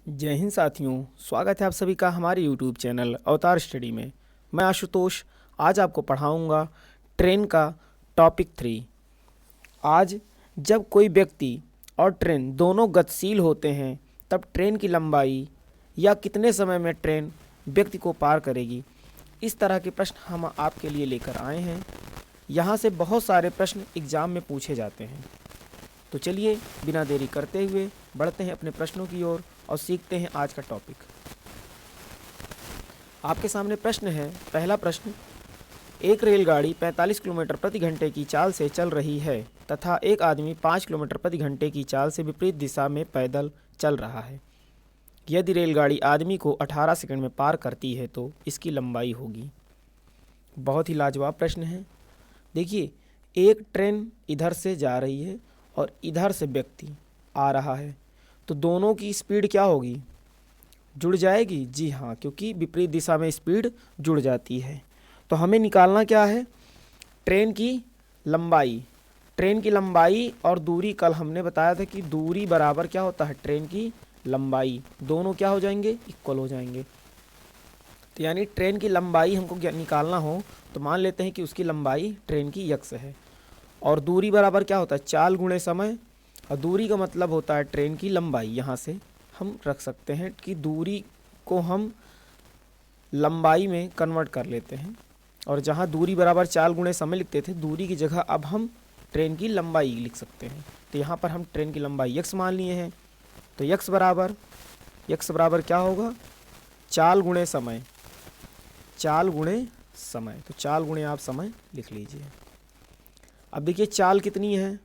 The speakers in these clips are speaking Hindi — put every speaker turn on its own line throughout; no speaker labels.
जय हिंद साथियों, स्वागत है आप सभी का हमारे YouTube चैनल अवतार स्टडी में। मैं आशुतोष आज आपको पढ़ाऊंगा ट्रेन का टॉपिक 3। आज जब कोई व्यक्ति और ट्रेन दोनों गतिशील होते हैं तब ट्रेन की लंबाई या कितने समय में ट्रेन व्यक्ति को पार करेगी, इस तरह के प्रश्न हम आपके लिए लेकर आए हैं। यहाँ से बहुत सारे प्रश्न एग्ज़ाम में पूछे जाते हैं। तो चलिए बिना देरी करते हुए बढ़ते हैं अपने प्रश्नों की ओर और सीखते हैं आज का टॉपिक। आपके सामने प्रश्न है। पहला प्रश्न, एक रेलगाड़ी 45 किलोमीटर प्रति घंटे की चाल से चल रही है तथा एक आदमी 5 किलोमीटर प्रति घंटे की चाल से विपरीत दिशा में पैदल चल रहा है। यदि रेलगाड़ी आदमी को 18 सेकंड में पार करती है तो इसकी लंबाई होगी। बहुत ही लाजवाब प्रश्न है। देखिए, एक ट्रेन इधर से जा रही है और इधर से व्यक्ति आ रहा है, तो दोनों की स्पीड क्या होगी? जुड़ जाएगी। जी हाँ, क्योंकि विपरीत दिशा में स्पीड जुड़ जाती है। तो हमें निकालना क्या है? ट्रेन की लंबाई। ट्रेन की लंबाई और दूरी कल हमने बताया था कि दूरी बराबर क्या होता है? ट्रेन की लंबाई। दोनों क्या हो जाएंगे? इक्वल हो जाएंगे। तो यानी ट्रेन की लंबाई हमको निकालना हो तो मान लेते हैं कि उसकी लंबाई ट्रेन की यक्स है और दूरी बराबर क्या होता है? चाल गुणे समय। और दूरी का मतलब होता है ट्रेन की लंबाई। यहाँ से हम रख सकते हैं कि दूरी को हम लंबाई में कन्वर्ट कर लेते हैं और जहाँ दूरी बराबर चाल गुणे समय लिखते थे, दूरी की जगह अब हम ट्रेन की लंबाई लिख सकते हैं। तो यहाँ पर हम ट्रेन की लंबाई यक्स मान लिए हैं। तो यक्स बराबर क्या होगा? चाल गुणे समय। चाल गुणे समय, तो चाल गुणे आप समय लिख लीजिए। अब देखिए चाल कितनी है?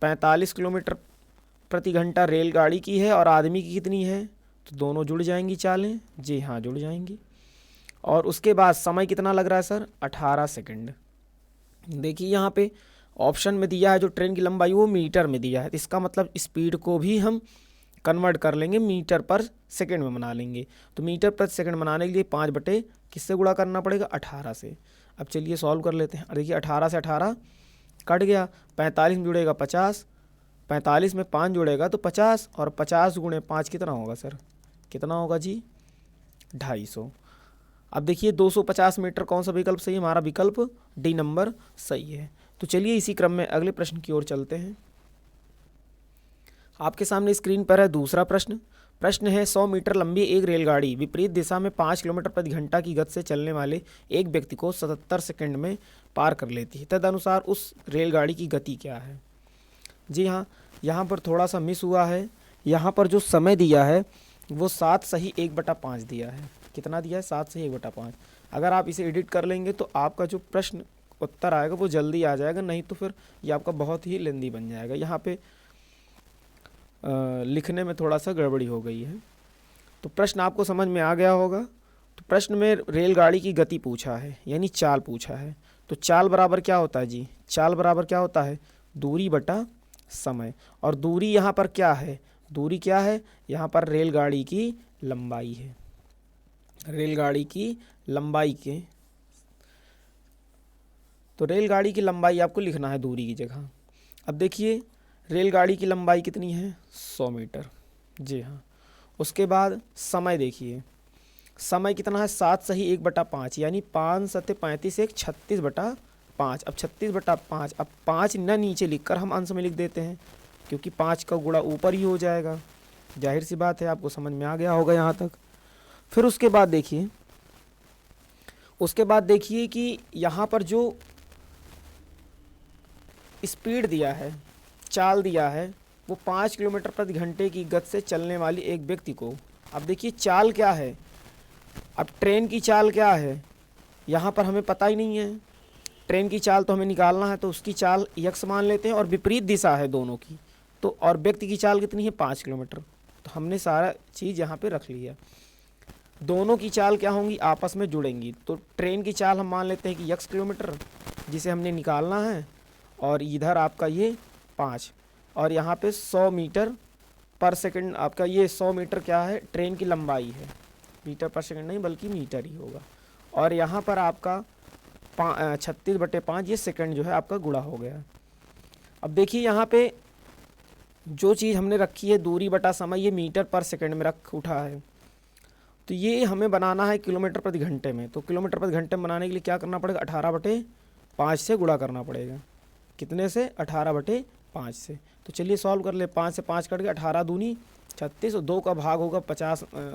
45 किलोमीटर प्रति घंटा रेलगाड़ी की है और आदमी की कितनी है? तो दोनों जुड़ जाएंगी चालें। जी हाँ, जुड़ जाएंगी। और उसके बाद समय कितना लग रहा है सर? 18 सेकंड। देखिए यहाँ पे ऑप्शन में दिया है जो ट्रेन की लंबाई वो मीटर में दिया है, तो इसका मतलब स्पीड को भी हम कन्वर्ट कर लेंगे, मीटर पर सेकंड में बना लेंगे। तो मीटर पर सेकंड बनाने के लिए 5 बटे किससे गुणा करना पड़ेगा? 18 से। अब चलिए सॉल्व कर लेते हैं। देखिए 18 से 18 कट गया, 45 में जुड़ेगा 50, 45 में 5 जुड़ेगा तो 50, और 50 गुणे 5 कितना होगा सर? कितना होगा जी? 250। अब देखिए 250 मीटर कौन सा विकल्प सही है? हमारा विकल्प डी नंबर सही है। तो चलिए इसी क्रम में अगले प्रश्न की ओर चलते हैं। आपके सामने स्क्रीन पर है दूसरा प्रश्न। प्रश्न है, 100 मीटर लंबी एक रेलगाड़ी विपरीत दिशा में 5 किलोमीटर प्रति घंटा की गति से चलने वाले एक व्यक्ति को 77 सेकंड में पार कर लेती है। तदनुसार उस रेलगाड़ी की गति क्या है? जी हाँ, यहाँ पर थोड़ा सा मिस हुआ है। यहाँ पर जो समय दिया है वो 7 सही 1/5 दिया है। कितना दिया है? 7 सही 1/5। अगर आप इसे एडिट कर लेंगे तो आपका जो प्रश्न उत्तर आएगा वो जल्दी आ जाएगा, नहीं तो फिर ये आपका बहुत ही लेंदी बन जाएगा। यहाँ पे लिखने में थोड़ा सा गड़बड़ी हो गई है। तो प्रश्न आपको समझ में आ गया होगा। तो प्रश्न में रेलगाड़ी की गति पूछा है, यानी चाल पूछा है। तो चाल बराबर क्या होता है जी? चाल बराबर क्या होता है? दूरी बटा समय। और दूरी यहाँ पर क्या है? दूरी क्या है? यहाँ पर रेलगाड़ी की लंबाई है। रेलगाड़ी की लंबाई के, तो रेलगाड़ी की लंबाई आपको लिखना है दूरी की जगह। अब देखिए रेलगाड़ी की लंबाई कितनी है? 100 मीटर। जी हाँ। उसके बाद समय देखिए, समय कितना है? 7 सही 1/5, यानी 5 सत्ते 35, 1 36/5। अब 36/5, अब 5 न नीचे लिखकर हम अंश में लिख देते हैं, क्योंकि 5 का गुणा ऊपर ही हो जाएगा। जाहिर सी बात है, आपको समझ में आ गया होगा यहाँ तक। फिर उसके बाद देखिए कि यहाँ पर जो स्पीड दिया है, चाल दिया है, वो 5 किलोमीटर प्रति घंटे की गति से चलने वाली एक व्यक्ति को। अब देखिए चाल क्या है? अब ट्रेन की चाल क्या है यहाँ पर हमें पता ही नहीं है। ट्रेन की चाल तो हमें निकालना है, तो उसकी चाल यक्स मान लेते हैं और विपरीत दिशा है दोनों की। तो और व्यक्ति की चाल कितनी है? 5 किलोमीटर। तो हमने सारा चीज़ यहाँ पे रख लिया। दोनों की चाल क्या होंगी? आपस में जुड़ेंगी। तो ट्रेन की चाल हम मान लेते हैं कि यक्स किलोमीटर, जिसे हमने निकालना है, और इधर आपका ये 5, और यहाँ पे 100 मीटर पर सेकंड आपका ये 100 मीटर क्या है? ट्रेन की लंबाई है। मीटर पर सेकंड नहीं बल्कि मीटर ही होगा। और यहाँ पर आपका 36/5 ये सेकंड जो है आपका गुणा हो गया। अब देखिए यहाँ पे जो चीज़ हमने रखी है दूरी बटा समय, ये मीटर पर सेकंड में रख उठा है, तो ये हमें बनाना है किलोमीटर प्रति घंटे में। तो किलोमीटर प्रति घंटे में बनाने के लिए क्या करना पड़ेगा, 18/5 से गुणा करना पड़ेगा। कितने से, 18/5 से। तो चलिए सॉल्व कर ले। 5 से 5 कट गए, 18 दूनी 36, और 2 का भाग होगा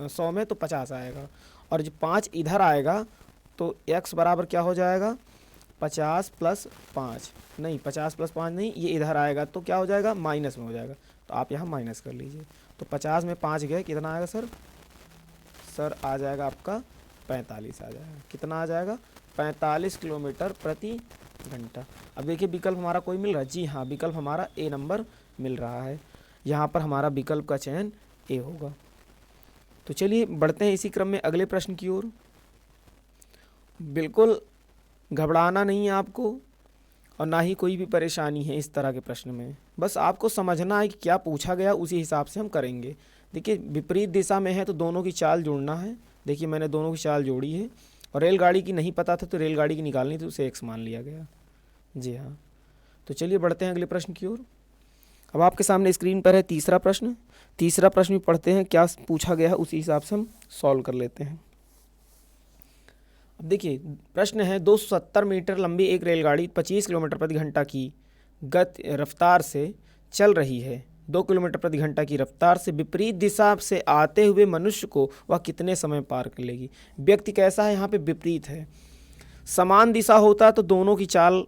100 में, तो 50 आएगा। और जब 5 इधर आएगा तो x बराबर क्या हो जाएगा, 50 + 5, नहीं 50 + 5 नहीं, ये इधर आएगा तो क्या हो जाएगा, माइनस में हो जाएगा। तो आप यहाँ माइनस कर लीजिए। तो 50 में 5 गए, कितना आएगा सर, आ जाएगा आपका 45 आ जाएगा। कितना आ जाएगा, 45 किलोमीटर प्रति घंटा। अब देखिए विकल्प हमारा कोई मिल रहा है, जी हाँ, विकल्प हमारा ए नंबर मिल रहा है। यहाँ पर हमारा विकल्प का चयन ए होगा। तो चलिए बढ़ते हैं इसी क्रम में अगले प्रश्न की ओर। बिल्कुल घबराना नहीं है आपको, और ना ही कोई भी परेशानी है इस तरह के प्रश्न में। बस आपको समझना है कि क्या पूछा गया, उसी हिसाब से हम करेंगे। देखिए विपरीत दिशा में है तो दोनों की चाल जोड़ना है। देखिए मैंने दोनों की चाल जोड़ी है, और रेलगाड़ी की नहीं पता था तो रेलगाड़ी की निकालनी थी, उसे x मान लिया गया। जी हाँ। तो चलिए बढ़ते हैं अगले प्रश्न की ओर। अब आपके सामने स्क्रीन पर है तीसरा प्रश्न। तीसरा प्रश्न भी पढ़ते हैं, क्या पूछा गया है उसी हिसाब से हम सॉल्व कर लेते हैं। अब देखिए प्रश्न है, 270 मीटर लंबी एक रेलगाड़ी 25 किलोमीटर प्रति घंटा की रफ्तार से चल रही है। 2 किलोमीटर प्रति घंटा की रफ्तार से विपरीत दिशा से आते हुए मनुष्य को वह कितने समय पार कर लेगी। व्यक्ति कैसा है, यहाँ पे विपरीत है। समान दिशा होता तो दोनों की चाल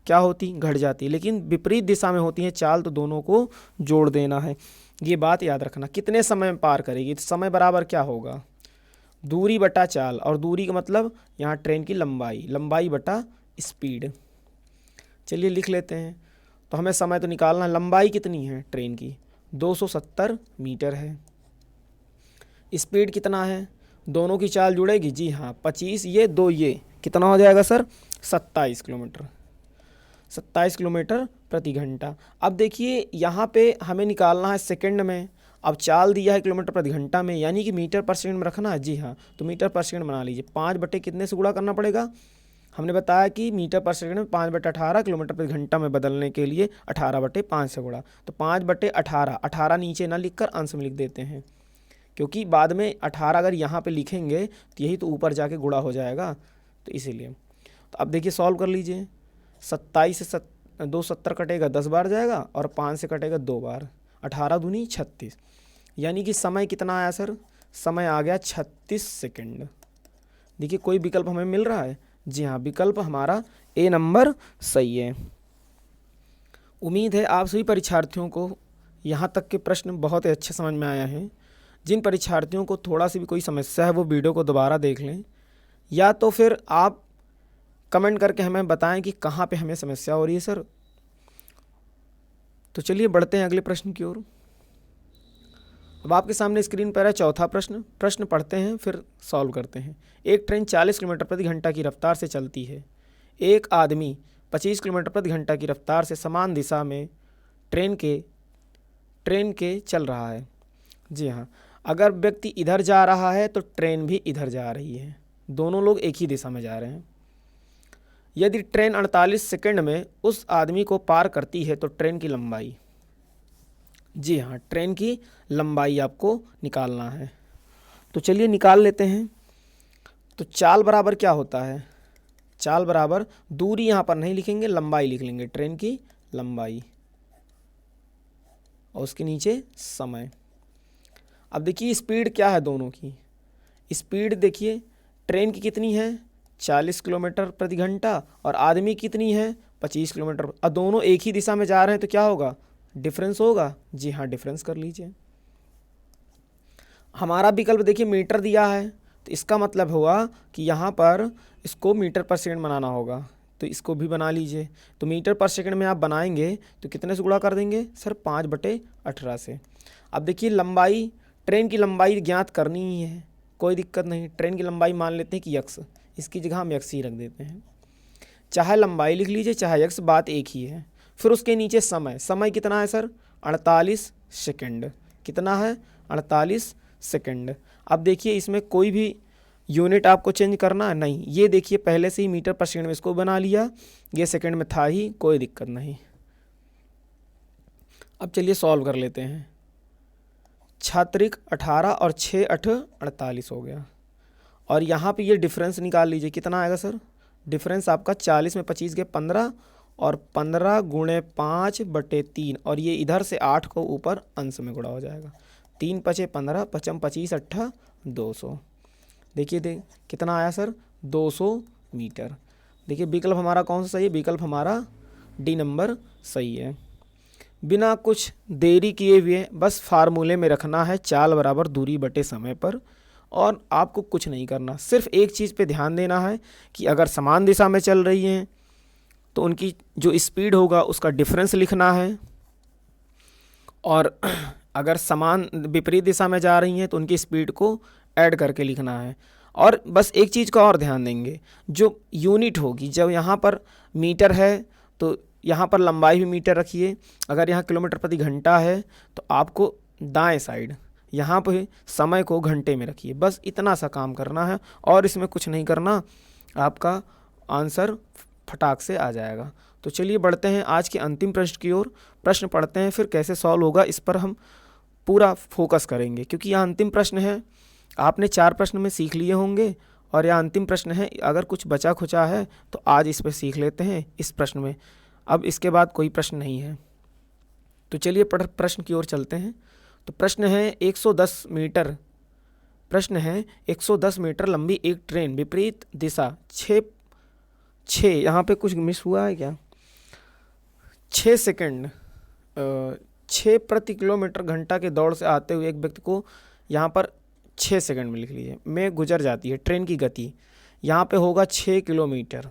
क्या होती, घट जाती, लेकिन विपरीत दिशा में होती है चाल, तो दोनों को जोड़ देना है। ये बात याद रखना। कितने समय में पार करेगी, तो समय बराबर क्या होगा, दूरी बटा चाल, और दूरी का मतलब यहाँ ट्रेन की लंबाई, लंबाई बटा स्पीड। चलिए लिख लेते हैं। तो हमें समय तो निकालना है। लंबाई कितनी है ट्रेन की, 270 मीटर है। स्पीड कितना है, दोनों की चाल जुड़ेगी, जी हाँ, 25 ये 2 ये, कितना हो जाएगा सर, 27 किलोमीटर, 27 किलोमीटर प्रति घंटा। अब देखिए यहाँ पे हमें निकालना है सेकंड में। अब चाल दिया है किलोमीटर प्रति घंटा में, यानी कि मीटर पर सेकंड में रखना है। जी हाँ, तो मीटर पर सेकंड बना लीजिए। 5 बटे कितने से गुणा करना पड़ेगा, हमने बताया कि मीटर पर सेकंड में 5/18 किलोमीटर प्रति घंटा में बदलने के लिए 18/5 से गुणा। तो 5/18, 18 नीचे ना लिखकर अंश में लिख देते हैं, क्योंकि बाद में 18 अगर यहाँ पे लिखेंगे तो यही तो ऊपर जाके गुणा हो जाएगा, तो इसीलिए। तो अब देखिए सॉल्व कर लीजिए। 27 से 270 कटेगा 10 बार जाएगा, और 5 से कटेगा 2 बार, 18 दूनी 36, यानी कि समय कितना आया सर, समय आ गया 36 सेकंड। देखिए कोई विकल्प हमें मिल रहा है, जी हाँ, विकल्प हमारा ए नंबर सही है। उम्मीद है आप सभी परीक्षार्थियों को यहाँ तक के प्रश्न बहुत ही अच्छे समझ में आया है। जिन परीक्षार्थियों को थोड़ा सी भी कोई समस्या है वो वीडियो को दोबारा देख लें, या तो फिर आप कमेंट करके हमें बताएं कि कहाँ पे हमें समस्या हो रही है सर। तो चलिए बढ़ते हैं अगले प्रश्न की ओर। अब आपके सामने स्क्रीन पर है चौथा प्रश्न। प्रश्न पढ़ते हैं फिर सॉल्व करते हैं। एक ट्रेन 40 किलोमीटर प्रति घंटा की रफ्तार से चलती है। एक आदमी 25 किलोमीटर प्रति घंटा की रफ्तार से समान दिशा में ट्रेन के चल रहा है। जी हाँ, अगर व्यक्ति इधर जा रहा है तो ट्रेन भी इधर जा रही है, दोनों लोग एक ही दिशा में जा रहे हैं। यदि ट्रेन 48 सेकंड में उस आदमी को पार करती है तो ट्रेन की लंबाई, जी हाँ, ट्रेन की लंबाई आपको निकालना है। तो चलिए निकाल लेते हैं। तो चाल बराबर क्या होता है, चाल बराबर दूरी यहाँ पर नहीं लिखेंगे, लंबाई लिख लेंगे, ट्रेन की लंबाई, और उसके नीचे समय। अब देखिए स्पीड क्या है दोनों की। स्पीड देखिए ट्रेन की कितनी है, 40 किलोमीटर प्रति घंटा, और आदमी कितनी है, 25 किलोमीटर। और दोनों एक ही दिशा में जा रहे हैं तो क्या होगा, डिफरेंस होगा। जी हाँ, डिफरेंस कर लीजिए। हमारा विकल्प देखिए मीटर दिया है, तो इसका मतलब हुआ कि यहाँ पर इसको मीटर पर सेकंड बनाना होगा, तो इसको भी बना लीजिए। तो मीटर पर सेकंड में आप बनाएंगे तो कितने से गुणा कर देंगे सर, 5/18 से। अब देखिए लंबाई, ट्रेन की लंबाई ज्ञात करनी ही है, कोई दिक्कत नहीं। ट्रेन की लंबाई मान लेते हैं कि यक्स, इसकी जगह हम यक्स ही रख देते हैं। चाहे लंबाई लिख लीजिए चाहे यक्स, बात एक ही है। फिर उसके नीचे समय, समय कितना है सर, 48 सेकंड। कितना है, 48 सेकंड। अब देखिए इसमें कोई भी यूनिट आपको चेंज करना नहीं, ये देखिए पहले से ही मीटर पर सेकंड में इसको बना लिया, ये सेकंड में था ही, कोई दिक्कत नहीं। अब चलिए सॉल्व कर लेते हैं। छात्रिक 18 और 6 8 48 हो गया। और यहाँ पे ये डिफरेंस निकाल लीजिए, कितना आएगा सर? डिफरेंस आपका 40 में 25 के 15 और 15 गुणे 5/3 और ये इधर से 8 को ऊपर अंश में गुणा हो जाएगा। 3 पचे 15 पचम 25 अट्ठा 200। देखिए कितना आया सर? 200 मीटर। देखिए विकल्प हमारा कौन सा सही है? विकल्प हमारा डी नंबर सही है। बिना कुछ देरी किए हुए बस फार्मूले में रखना है चाल बराबर दूरी बटे समय पर, और आपको कुछ नहीं करना, सिर्फ एक चीज़ पे ध्यान देना है कि अगर समान दिशा में चल रही हैं तो उनकी जो स्पीड होगा उसका डिफरेंस लिखना है, और अगर समान विपरीत दिशा में जा रही हैं तो उनकी स्पीड को ऐड करके लिखना है। और बस एक चीज़ का और ध्यान देंगे, जो यूनिट होगी, जब यहाँ पर मीटर है तो यहाँ पर लंबाई भी मीटर रखिए, अगर यहाँ किलोमीटर प्रति घंटा है तो आपको दाएं साइड यहाँ पे समय को घंटे में रखिए। बस इतना सा काम करना है और इसमें कुछ नहीं करना, आपका आंसर फटाक से आ जाएगा। तो चलिए बढ़ते हैं आज के अंतिम प्रश्न की ओर। प्रश्न पढ़ते हैं, फिर कैसे सॉल्व होगा इस पर हम पूरा फोकस करेंगे, क्योंकि यह अंतिम प्रश्न है। आपने 4 प्रश्न में सीख लिए होंगे और यह अंतिम प्रश्न है। अगर कुछ बचा खुचा है तो आज इस पर सीख लेते हैं, इस प्रश्न में। अब इसके बाद कोई प्रश्न नहीं है। तो चलिए प्रश्न की ओर चलते हैं। तो प्रश्न है 110 मीटर, प्रश्न है 110 मीटर लंबी एक ट्रेन विपरीत दिशा 6 यहाँ पे कुछ मिस हुआ है क्या? 6 सेकंड 6 प्रति किलोमीटर घंटा के दौड़ से आते हुए एक व्यक्ति को यहाँ पर 6 सेकंड में लिख लीजिए में गुजर जाती है। ट्रेन की गति यहाँ पे होगा 6 किलोमीटर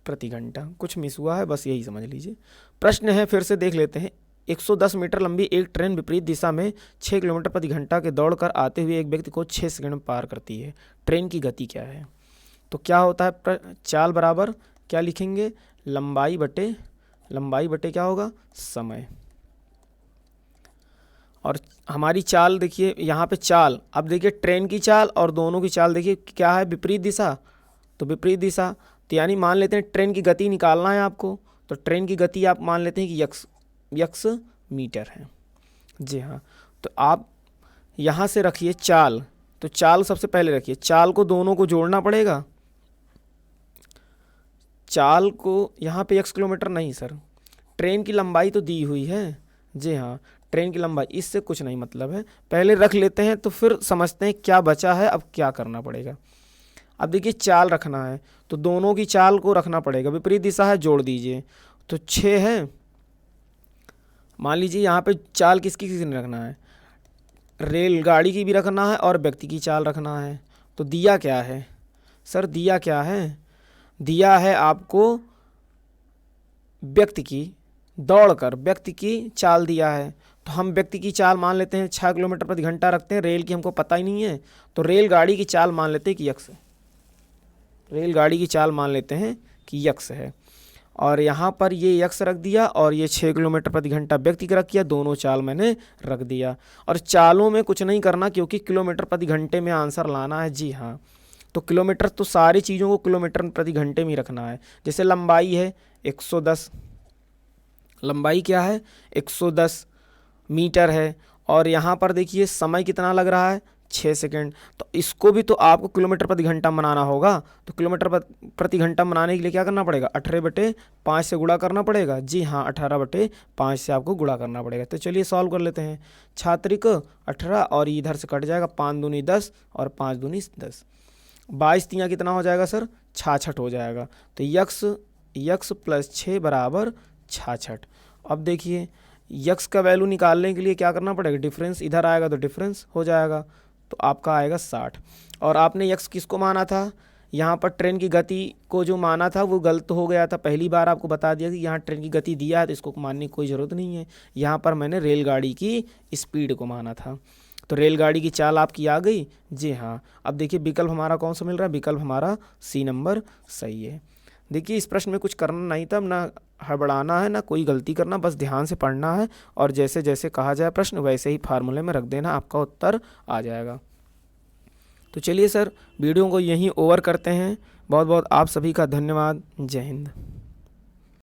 प्रति घंटा। कुछ मिस हुआ है, बस यही समझ लीजिए। प्रश्न है, फिर से देख लेते हैं। 110 मीटर लंबी एक ट्रेन विपरीत दिशा में 6 किलोमीटर प्रति घंटा के दौड़ कर आते हुए एक व्यक्ति को 6 सेकंड में पार करती है। ट्रेन की गति क्या है? तो क्या होता है? चाल बराबर क्या लिखेंगे? लंबाई बटे क्या होगा? समय। और हमारी चाल देखिए यहाँ पे चाल, अब देखिए ट्रेन की चाल और दोनों की चाल देखिए क्या है? विपरीत दिशा। तो विपरीत दिशा तो यानी मान लेते हैं ट्रेन की गति निकालना है आपको, तो ट्रेन की गति आप मान लेते हैं कि यक्स मीटर है। जी हाँ, तो आप यहाँ से रखिए चाल, तो चाल सबसे पहले रखिए, चाल को दोनों को जोड़ना पड़ेगा। चाल को यहाँ पे x किलोमीटर नहीं सर, ट्रेन की लंबाई तो दी हुई है। जी हाँ, ट्रेन की लंबाई, इससे कुछ नहीं मतलब है, पहले रख लेते हैं तो फिर समझते हैं क्या बचा है, अब क्या करना पड़ेगा। अब देखिए चाल रखना है तो दोनों की चाल को रखना पड़ेगा, विपरीत दिशा है जोड़ दीजिए, तो 6 है। मान लीजिए यहाँ पे चाल किसकी किसने रखना है? रेलगाड़ी की भी रखना है और व्यक्ति की चाल रखना है। तो दिया क्या है सर? दिया क्या है? दिया है आपको व्यक्ति की दौड़कर व्यक्ति की चाल दिया है, तो हम व्यक्ति की चाल मान लेते हैं 6 किलोमीटर प्रति घंटा रखते हैं। रेल की हमको पता ही नहीं है, तो रेलगाड़ी की चाल मान लेते हैं कि यक्स, रेलगाड़ी की चाल मान लेते हैं कि यक्स है। और यहाँ पर ये यक्स रख दिया और ये 6 किलोमीटर प्रति घंटा व्यक्ति का रख दिया, दोनों चाल मैंने रख दिया। और चालों में कुछ नहीं करना क्योंकि किलोमीटर प्रति घंटे में आंसर लाना है। जी हाँ, तो किलोमीटर तो सारी चीज़ों को किलोमीटर प्रति घंटे में ही रखना है। जैसे लंबाई है 110, लंबाई क्या है? 110 मीटर है, और यहाँ पर देखिए समय कितना लग रहा है? 6 सेकंड। तो इसको भी तो आपको किलोमीटर प्रति घंटा बनाना होगा, तो किलोमीटर प्रति घंटा बनाने के लिए क्या करना पड़ेगा? 18/5 से गुणा करना पड़ेगा। जी हाँ, 18/5 से आपको गुणा करना पड़ेगा। तो चलिए सॉल्व कर लेते हैं। छात्रिक 18 और इधर से कट जाएगा, 5 दूनी 10 और 5 दूनी 10, 22 तियाँ कितना हो जाएगा सर? 66 हो जाएगा। तो यक्स प्लस 6 बराबर 66। अब देखिए यक्स का वैल्यू निकालने के लिए क्या करना पड़ेगा? डिफरेंस इधर आएगा तो डिफरेंस हो जाएगा, तो आपका आएगा 60। और आपने यक्स किसको माना था? यहाँ पर ट्रेन की गति को जो माना था वो गलत हो गया था। पहली बार आपको बता दिया कि यहाँ ट्रेन की गति दिया है तो इसको मानने की कोई ज़रूरत नहीं है। यहाँ पर मैंने रेलगाड़ी की स्पीड को माना था, तो रेलगाड़ी की चाल आपकी आ गई। जी हाँ, अब देखिए विकल्प हमारा कौन सा मिल रहा है? विकल्प हमारा सी नंबर सही है। देखिए इस प्रश्न में कुछ करना नहीं था, ना हड़बड़ाना है ना कोई गलती करना, बस ध्यान से पढ़ना है और जैसे जैसे कहा जाए प्रश्न वैसे ही फार्मूले में रख देना, आपका उत्तर आ जाएगा। तो चलिए सर वीडियो को यहीं ओवर करते हैं। बहुत बहुत आप सभी का धन्यवाद। जय हिंद।